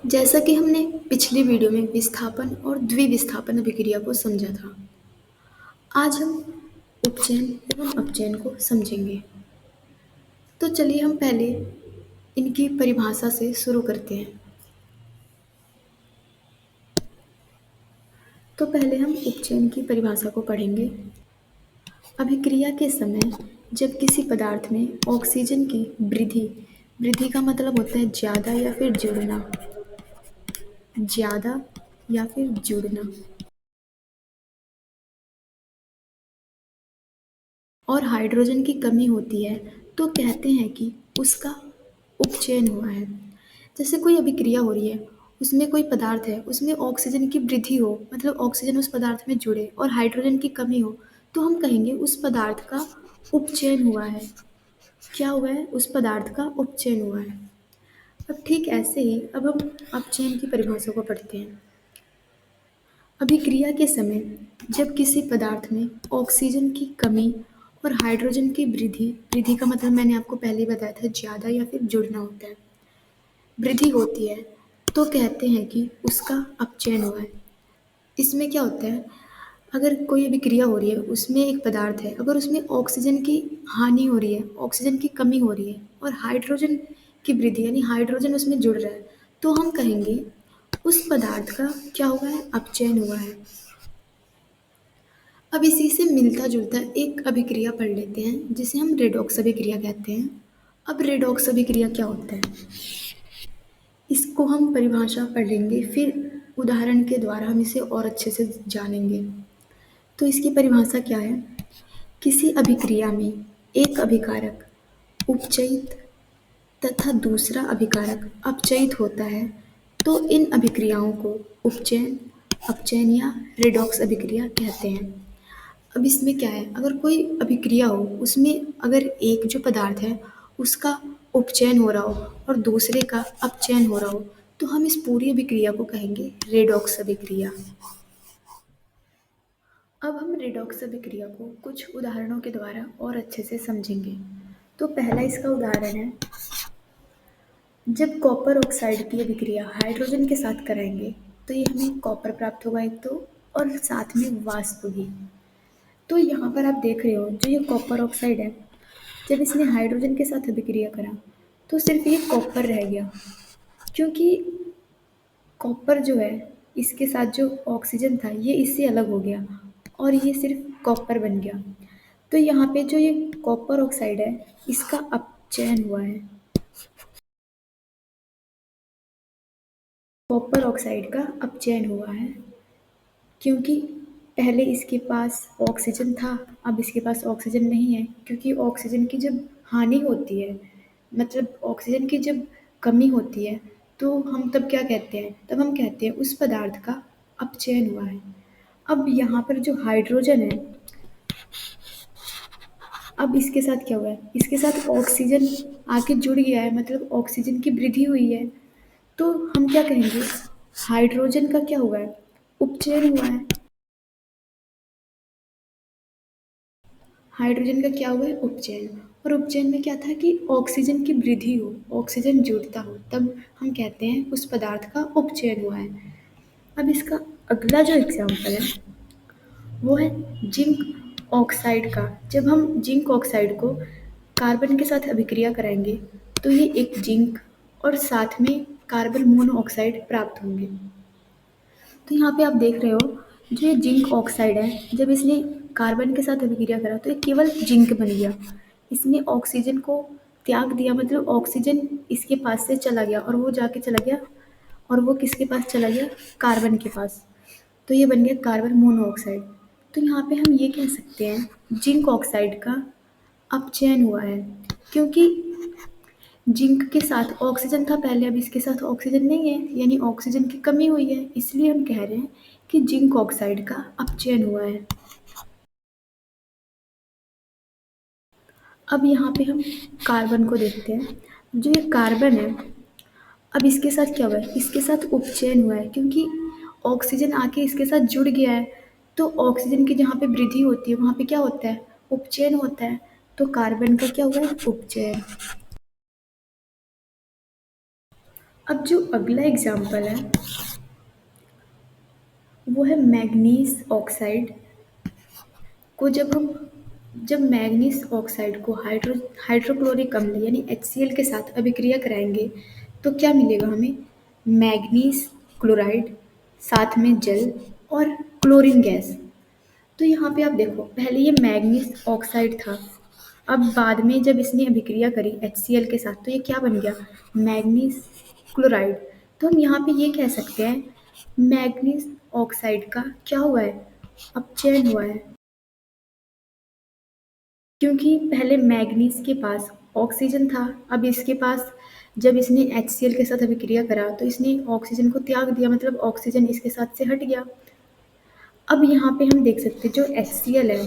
जैसा कि हमने पिछली वीडियो में विस्थापन और द्विविस्थापन अभिक्रिया को समझा था, आज हम उपचयन एवं अपचयन को समझेंगे। तो चलिए हम पहले इनकी परिभाषा से शुरू करते हैं। तो पहले हम उपचयन की परिभाषा को पढ़ेंगे। अभिक्रिया के समय जब किसी पदार्थ में ऑक्सीजन की वृद्धि वृद्धि का मतलब होता है ज़्यादा या फिर जुड़ना, ज़्यादा या फिर जुड़ना, और हाइड्रोजन की कमी होती है तो कहते हैं कि उसका उपचयन हुआ है। जैसे कोई अभिक्रिया हो रही है, उसमें कोई पदार्थ है, उसमें ऑक्सीजन की वृद्धि हो, मतलब ऑक्सीजन उस पदार्थ में जुड़े और हाइड्रोजन की कमी हो, तो हम कहेंगे उस पदार्थ का उपचयन हुआ है। क्या हुआ है? उस पदार्थ का उपचयन हुआ है। अब ठीक ऐसे ही अब हम अपचयन की परिभाषा को पढ़ते हैं। अभिक्रिया के समय जब किसी पदार्थ में ऑक्सीजन की कमी और हाइड्रोजन की वृद्धि वृद्धि का मतलब मैंने आपको पहले ही बताया था, ज़्यादा या फिर जुड़ना होता है, वृद्धि होती है तो कहते हैं कि उसका अपचयन हुआ है। इसमें क्या होता है, अगर कोई अभिक्रिया हो रही है, उसमें एक पदार्थ है, अगर उसमें ऑक्सीजन की हानि हो रही है, ऑक्सीजन की कमी हो रही है और हाइड्रोजन की वृद्धि यानी हाइड्रोजन उसमें जुड़ रहा है, तो हम कहेंगे उस पदार्थ का क्या हुआ है? अपचयन हुआ है। अब इसी से मिलता जुलता एक अभिक्रिया पढ़ लेते हैं जिसे हम रेडॉक्स अभिक्रिया कहते हैं। अब रेडॉक्स अभिक्रिया क्या होता है, इसको हम परिभाषा पढ़ लेंगे, फिर उदाहरण के द्वारा हम इसे और अच्छे से जानेंगे। तो इसकी परिभाषा क्या है? किसी अभिक्रिया में एक अभिकारक उपचयित तथा दूसरा अभिकारक अपचयित होता है तो इन अभिक्रियाओं को उपचयन, अपचयन या रेडॉक्स अभिक्रिया कहते हैं। अब इसमें क्या है, अगर कोई अभिक्रिया हो, उसमें अगर एक जो पदार्थ है उसका उपचयन हो रहा हो और दूसरे का अपचयन हो रहा हो, तो हम इस पूरी अभिक्रिया को कहेंगे रेडॉक्स अभिक्रिया। अब हम रेडॉक्स अभिक्रिया को कुछ उदाहरणों के द्वारा और अच्छे से समझेंगे। तो पहला इसका उदाहरण है, जब कॉपर ऑक्साइड की अभिक्रिया हाइड्रोजन के साथ कराएंगे तो ये हमें कॉपर प्राप्त होगा एक तो, और साथ में वाष्प भी। तो यहाँ पर आप देख रहे हो जो ये कॉपर ऑक्साइड है, जब इसने हाइड्रोजन के साथ अभिक्रिया करा तो सिर्फ ये कॉपर रह गया, क्योंकि कॉपर जो है इसके साथ जो ऑक्सीजन था ये इससे अलग हो गया और ये सिर्फ कॉपर बन गया। तो यहाँ पे जो ये कॉपर ऑक्साइड है इसका अपचयन हुआ है, कॉपर ऑक्साइड का अपचयन हुआ है, क्योंकि पहले इसके पास ऑक्सीजन था, अब इसके पास ऑक्सीजन नहीं है, क्योंकि ऑक्सीजन की जब हानि होती है, मतलब ऑक्सीजन की जब कमी होती है, तो हम तब क्या कहते हैं? तब हम कहते हैं उस पदार्थ का अपचयन हुआ है। अब यहाँ पर जो हाइड्रोजन है, अब इसके साथ क्या हुआ है? इसके साथ ऑक्सीजन आके जुड़ गया है, मतलब ऑक्सीजन की वृद्धि हुई है, तो हम क्या कहेंगे? हाइड्रोजन का क्या हुआ है? उपचयन हुआ है। हाइड्रोजन का क्या हुआ है? उपचयन। और उपचयन में क्या था कि ऑक्सीजन की वृद्धि हो, ऑक्सीजन जुड़ता हो, तब हम कहते हैं उस पदार्थ का उपचयन हुआ है। अब इसका अगला जो एग्जाम्पल है वो है जिंक ऑक्साइड का। जब हम जिंक ऑक्साइड को कार्बन के साथ अभिक्रिया कराएंगे तो ये एक जिंक और साथ में कार्बन मोनोऑक्साइड प्राप्त होंगे। तो यहाँ पे आप देख रहे हो जो ये जिंक ऑक्साइड है, जब इसने कार्बन के साथ अभिक्रिया करा तो ये केवल जिंक बन गया, इसने ऑक्सीजन को त्याग दिया, मतलब ऑक्सीजन इसके पास से चला गया और वो जाके चला गया, और वो किसके पास चला गया? कार्बन के पास। तो ये बन गया कार्बन मोनोऑक्साइड। तो यहाँ पे हम ये कह सकते हैं जिंक ऑक्साइड का अपचयन हुआ है, क्योंकि जिंक के साथ ऑक्सीजन था पहले, अब इसके साथ ऑक्सीजन नहीं है, यानी ऑक्सीजन की कमी हुई है, इसलिए हम कह रहे हैं कि जिंक ऑक्साइड का अपचयन हुआ है। अब यहाँ पे हम कार्बन को देखते हैं। जो ये कार्बन है, अब इसके साथ क्या हुआ है? इसके साथ उपचयन हुआ है, क्योंकि ऑक्सीजन आके इसके साथ जुड़ गया है, तो ऑक्सीजन की जहाँ पे वृद्धि होती है वहाँ पे क्या होता है? उपचयन होता है। तो कार्बन का क्या हुआ है? उपचयन। अब जो अगला एग्जाम्पल है वो है मैग्नीज ऑक्साइड को जब मैग्नीज ऑक्साइड को हाइड्रोक्लोरिक अम्ल यानी HCl के साथ अभिक्रिया कराएंगे तो क्या मिलेगा हमें? मैग्नीज क्लोराइड, साथ में जल और क्लोरीन गैस। तो यहाँ पे आप देखो, पहले ये मैग्नीज ऑक्साइड था, अब बाद में जब इसने अभिक्रिया करी HCl के साथ तो ये क्या बन गया? Manganese chloride. तो हम यहाँ पे ये कह सकते हैं मैग्नीज ऑक्साइड का क्या हुआ है? अपचयन हुआ है, क्योंकि पहले मैग्नीज के पास ऑक्सीजन था, अब इसके पास जब इसने HCl के साथ अभिक्रिया करा तो इसने ऑक्सीजन को त्याग दिया, मतलब ऑक्सीजन इसके साथ से हट गया। अब यहाँ पे हम देख सकते हैं जो HCl है,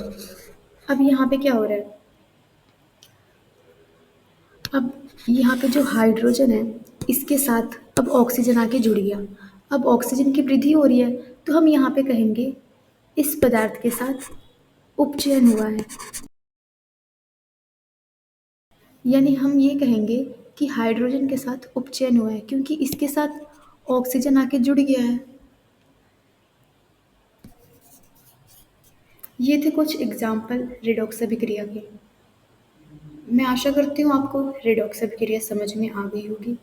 अब यहाँ पे क्या हो रहा है? अब यहाँ पे जो हाइड्रोजन है इसके साथ अब ऑक्सीजन आके जुड़ गया, अब ऑक्सीजन की वृद्धि हो रही है, तो हम यहाँ पे कहेंगे इस पदार्थ के साथ उपचयन हुआ है। यानी हम ये कहेंगे कि हाइड्रोजन के साथ उपचयन हुआ है क्योंकि इसके साथ ऑक्सीजन आके जुड़ गया है। ये थे कुछ एग्जाम्पल रेडॉक्स अभिक्रिया के। मैं आशा करती हूँ आपको रेडॉक्स अभिक्रिया समझ में आ गई होगी।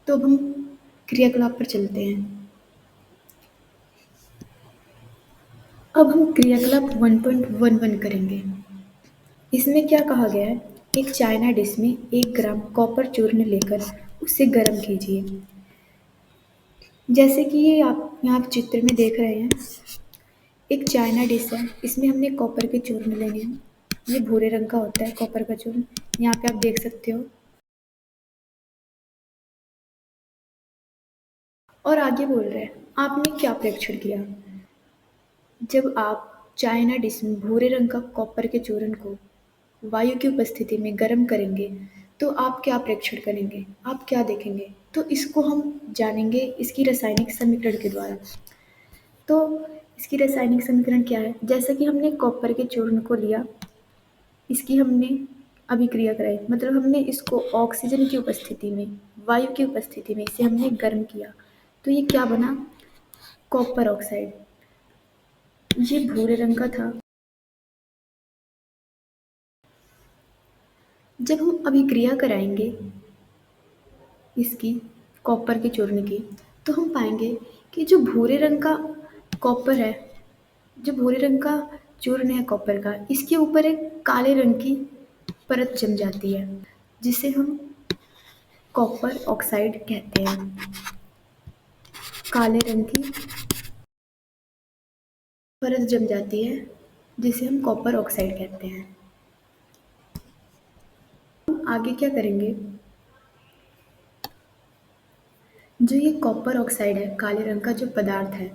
तो अब हम क्रियाकलाप पर चलते हैं। अब हम क्रियाकलाप 1.11 करेंगे। इसमें क्या कहा गया है? एक चाइना डिश में 1 ग्राम कॉपर चूर्ण लेकर उसे गर्म कीजिए। जैसे कि ये आप यहाँ चित्र में देख रहे हैं, एक चाइना डिश है, इसमें हमने कॉपर के चूर्ण लेने हैं। ये भूरे रंग का होता है कॉपर का चूर्ण, यहाँ पे आप देख सकते हो। और आगे बोल रहे हैं आपने क्या प्रेक्षण किया? जब आप चाइना डिश में भूरे रंग का कॉपर के चूर्ण को वायु की उपस्थिति में गर्म करेंगे तो आप क्या प्रेक्षण करेंगे? आप क्या देखेंगे? तो इसको हम जानेंगे इसकी रासायनिक समीकरण के द्वारा। तो इसकी रासायनिक समीकरण क्या है? जैसा कि हमने कॉपर के चूर्ण को लिया, इसकी हमने अभिक्रिया कराई, मतलब हमने इसको ऑक्सीजन की उपस्थिति में, वायु की उपस्थिति में इसे हमने गर्म किया, तो ये क्या बना? Copper oxide. ये भूरे रंग का था। जब हम अभिक्रिया कराएंगे इसकी कॉपर के चूर्ण की तो हम पाएंगे कि जो भूरे रंग का कॉपर है, जो भूरे रंग का चूर्ण है कॉपर का, इसके ऊपर एक काले रंग की परत जम जाती है जिसे हम कॉपर ऑक्साइड कहते हैं। काले रंग की परत जम जाती है जिसे हम कॉपर ऑक्साइड कहते हैं। हम आगे क्या करेंगे? जो ये कॉपर ऑक्साइड है, काले रंग का जो पदार्थ है,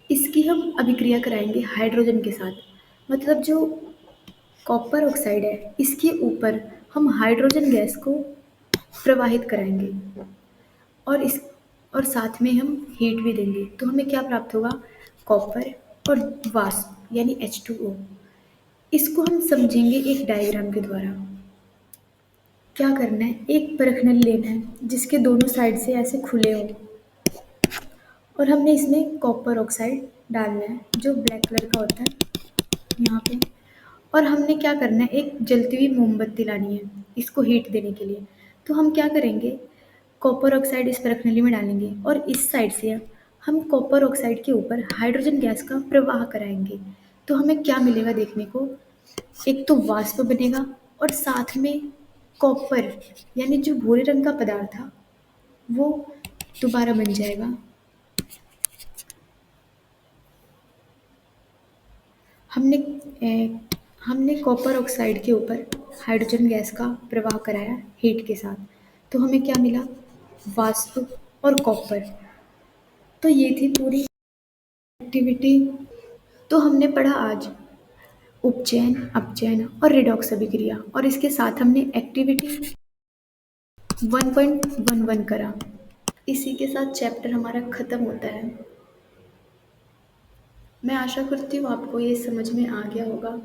इसकी हम अभिक्रिया कराएंगे हाइड्रोजन के साथ। मतलब जो कॉपर ऑक्साइड है इसके ऊपर हम हाइड्रोजन गैस को प्रवाहित कराएंगे और इस और साथ में हम हीट भी देंगे, तो हमें क्या प्राप्त होगा? कॉपर और वाष्प यानी H2O। इसको हम समझेंगे एक डायग्राम के द्वारा। क्या करना है? एक परखनल लेना है जिसके दोनों साइड से ऐसे खुले हो और हमने इसमें कॉपर ऑक्साइड डालना है जो ब्लैक कलर का होता है यहाँ पे। और हमने क्या करना है? एक जलती हुई मोमबत्ती लानी है इसको हीट देने के लिए। तो हम क्या करेंगे? कॉपर ऑक्साइड इस परखनली में डालेंगे और इस साइड से हम कॉपर ऑक्साइड के ऊपर हाइड्रोजन गैस का प्रवाह कराएंगे। तो हमें क्या मिलेगा देखने को? एक तो वाष्प बनेगा और साथ में कॉपर यानी जो भूरे रंग का पदार्थ था वो दोबारा बन जाएगा। हमने हमने कॉपर ऑक्साइड के ऊपर हाइड्रोजन गैस का प्रवाह कराया हीट के साथ, तो हमें क्या मिला? वाष्प और कॉपर। तो ये थी पूरी एक्टिविटी। तो हमने पढ़ा आज उपचयन, अपचयन और रिडॉक्स अभिक्रिया, और इसके साथ हमने एक्टिविटी 1.11 करा। इसी के साथ चैप्टर हमारा ख़त्म होता है। मैं आशा करती हूँ आपको ये समझ में आ गया होगा।